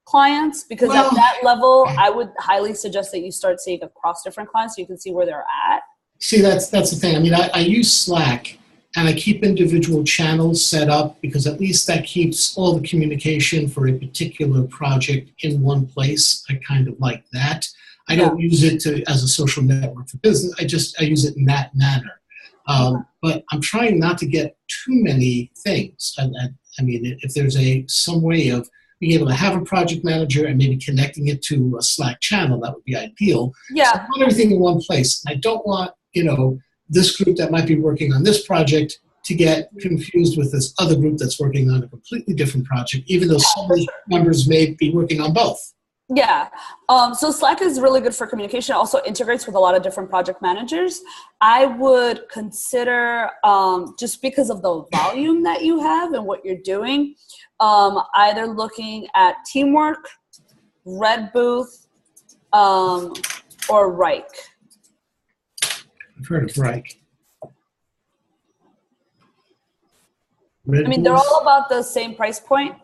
clients? Because at Well, that level, I would highly suggest that you start seeing across different clients so you can see where they're at. see, that's the thing. I mean, I use Slack and I keep individual channels set up because at least that keeps all the communication for a particular project in one place. I kind of like that. I Yeah. don't use it as a social network for business. I use it in that manner. But I'm trying not to get too many things. I mean, if there's some way of being able to have a project manager and maybe connecting it to a Slack channel, that would be ideal. Yeah. So I want everything in one place. I don't want, this group that might be working on this project to get confused with this other group that's working on a completely different project, even though some of the members may be working on both. Yeah. So Slack is really good for communication. It also integrates with a lot of different project managers. I would consider, just because of the volume that you have and what you're doing, either looking at Teamwork, Red Booth, or Reich. I've heard of Reich. I mean, they're all about the same price point.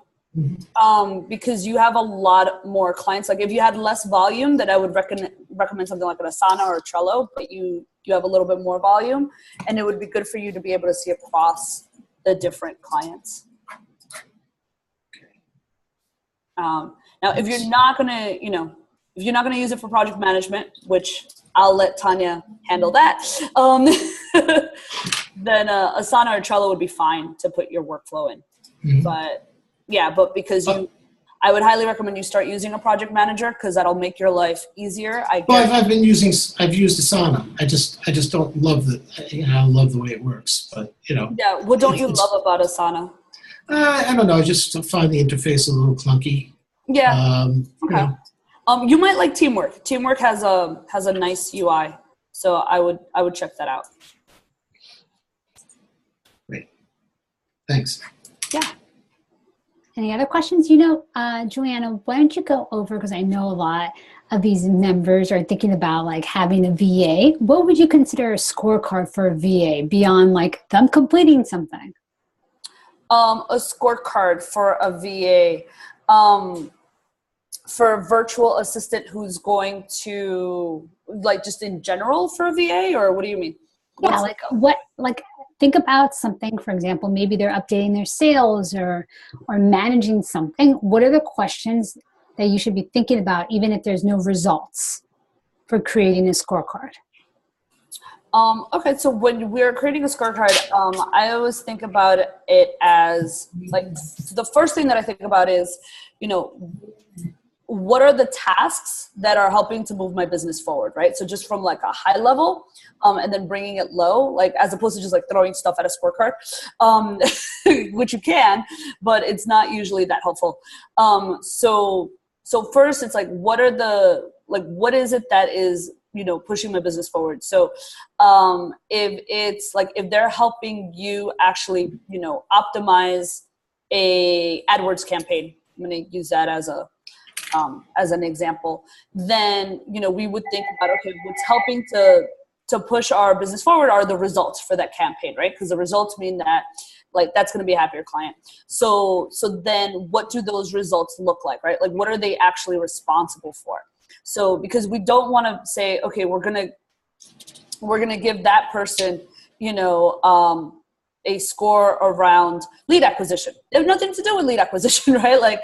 Because you have a lot more clients. Like if you had less volume, then I would recommend something like an Asana or a Trello, but you have a little bit more volume, and it would be good for you to be able to see across the different clients. Now, if you're not gonna, use it for project management, which I'll let Tanya handle that, then Asana or Trello would be fine to put your workflow in. Mhm. But because I would highly recommend you start using a project manager because that'll make your life easier. I've used Asana. I just don't love I love the way it works, but Yeah. What don't you love about Asana? I don't know. I just find the interface a little clunky. Yeah. Okay. You might like Teamwork. Teamwork has a nice UI, so I would check that out. Great. Thanks. Yeah. Any other questions? Juliana, why don't you go over, because I know a lot of these members are thinking about like having a VA. What would you consider a scorecard for a VA beyond like them completing something? A scorecard for a VA, for a virtual assistant who's going to, like, just in general for a VA, or what do you mean? Think about something, for example, maybe they're updating their sales or managing something. What are the questions that you should be thinking about, even if there's no results, for creating a scorecard? Okay, so when we're creating a scorecard, I always think about it as, like, the first thing that I think about is, what are the tasks that are helping to move my business forward, right? So just from like a high level, and then bringing it low, like as opposed to just like throwing stuff at a scorecard, which you can, but it's not usually that helpful. So first it's like, what is it that is, pushing my business forward? So if it's like, if they're helping you actually, optimize a AdWords campaign, I'm going to use that as an example, then, we would think about, okay, what's helping to push our business forward are the results for that campaign, right? Because the results mean that, like, that's going to be a happier client. So then what do those results look like, right? Like, what are they actually responsible for? So, because we don't want to say, okay, we're going to give that person, a score around lead acquisition. They have nothing to do with lead acquisition, right? Like,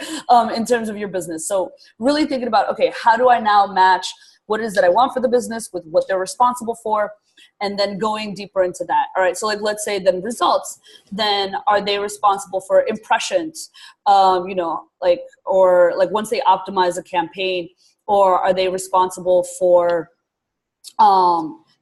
in terms of your business. So really thinking about, okay, how do I now match what it is that I want for the business with what they're responsible for? And then going deeper into that. All right. So like, let's say then results, then are they responsible for impressions? Or like once they optimize a campaign, or are they responsible for,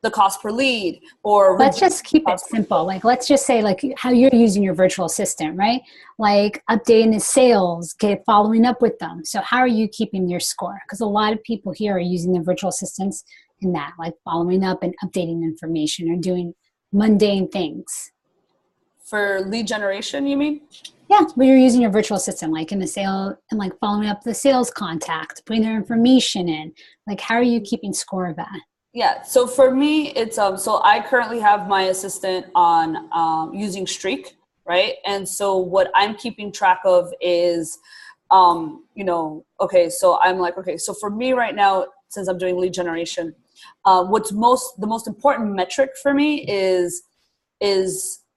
the cost per lead? Or let's just keep it simple. Like, let's just say like how you're using your virtual assistant, right? Like updating the sales, following up with them. So how are you keeping your score? Because a lot of people here are using their virtual assistants in that, like following up and updating information or doing mundane things? For lead generation, you mean? Yeah, when you're using your virtual assistant, like in the sale and like following up the sales contact, putting their information in, like how are you keeping score of that? Yeah, so for me, it's so I currently have my assistant on using Streak, right? And so what I'm keeping track of is, okay, so I'm like, okay, so for me right now, since I'm doing lead generation, the most important metric for me is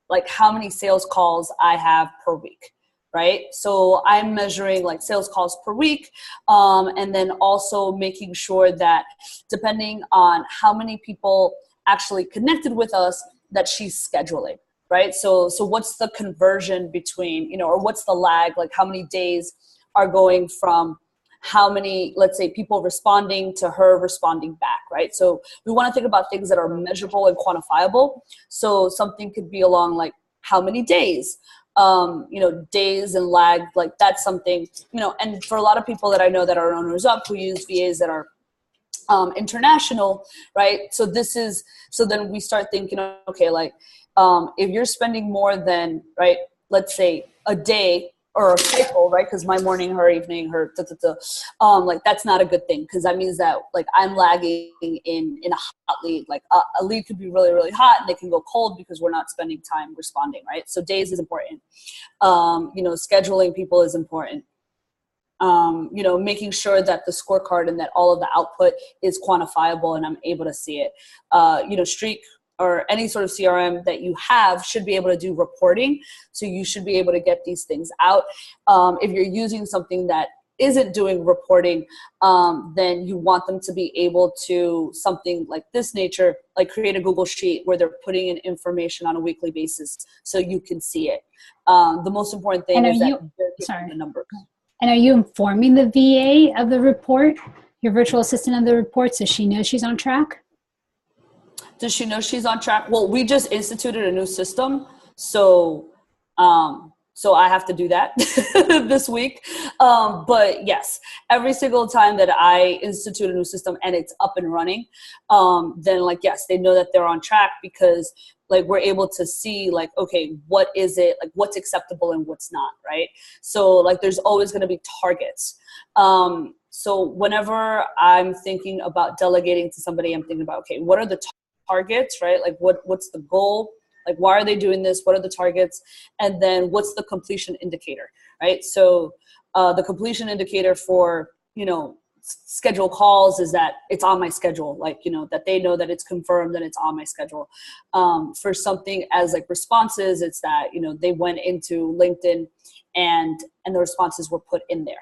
like how many sales calls I have per week, right? So I'm measuring like sales calls per week, and then also making sure that depending on how many people actually connected with us, that she's scheduling, right? So what's the conversion between, or what's the lag, like how many days are going from how many, let's say, people responding to her responding back, right? So we want to think about things that are measurable and quantifiable. So something could be along like how many days, days and lag, like that's something, and for a lot of people that I know that are owners up who use VAs that are international, right? So then we start thinking, okay, like if you're spending more than, right, let's say a day or a cycle, right? Because my morning, her evening, her like that's not a good thing, because that means that like I'm lagging in a hot lead. Like a lead could be really, really hot and they can go cold because we're not spending time responding, right? So days is important. Scheduling people is important. Making sure that the scorecard and that all of the output is quantifiable and I'm able to see it. Streak or any sort of CRM that you have should be able to do reporting. So you should be able to get these things out. If you're using something that isn't doing reporting, then you want them to be able to, something like this nature, like create a Google Sheet where they're putting in information on a weekly basis so you can see it. The most important thing is that they're getting the numbers. And are you informing the VA of the report, your virtual assistant of the report, so she knows she's on track? Does she know she's on track? Well, we just instituted a new system, so I have to do that this week. But yes, every single time that I institute a new system and it's up and running, then like, yes, they know that they're on track, because like we're able to see like, okay, what is it, like what's acceptable and what's not, right? So like there's always going to be targets. So whenever I'm thinking about delegating to somebody, I'm thinking about, okay, what are the targets, right? Like what's the goal? Like, why are they doing this? What are the targets? And then what's the completion indicator, right? So the completion indicator for, schedule calls is that it's on my schedule, like, that they know that it's confirmed and it's on my schedule. For something as like responses, it's that, they went into LinkedIn and the responses were put in there,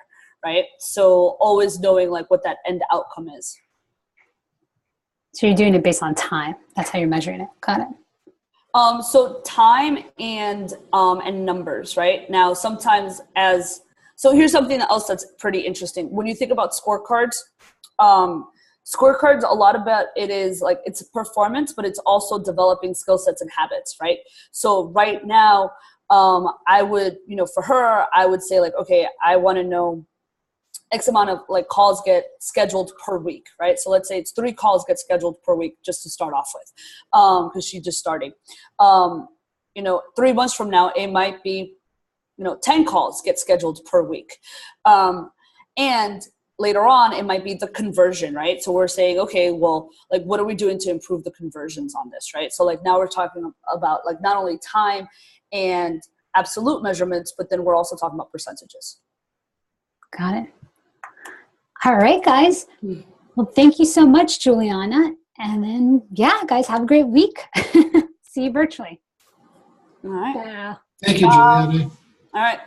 right? So always knowing like what that end outcome is. So you're doing it based on time. That's how you're measuring it. Got it. So time and numbers, right? Now, sometimes so here's something else that's pretty interesting. When you think about scorecards, a lot about it is like it's performance, but it's also developing skill sets and habits, right? So right now, I would, for her, I would say like, okay, I want to know X amount of like calls get scheduled per week, right? So let's say it's 3 calls get scheduled per week just to start off with, because she's just starting. 3 months from now, it might be, 10 calls get scheduled per week. And later on, it might be the conversion, right? So we're saying, okay, well, like, what are we doing to improve the conversions on this, right? So like now we're talking about like not only time and absolute measurements, but then we're also talking about percentages. Got it. All right, guys. Well, thank you so much, Juliana. And then, yeah, guys, have a great week. See you virtually. All right. Yeah. Thank you, Juliana. All right.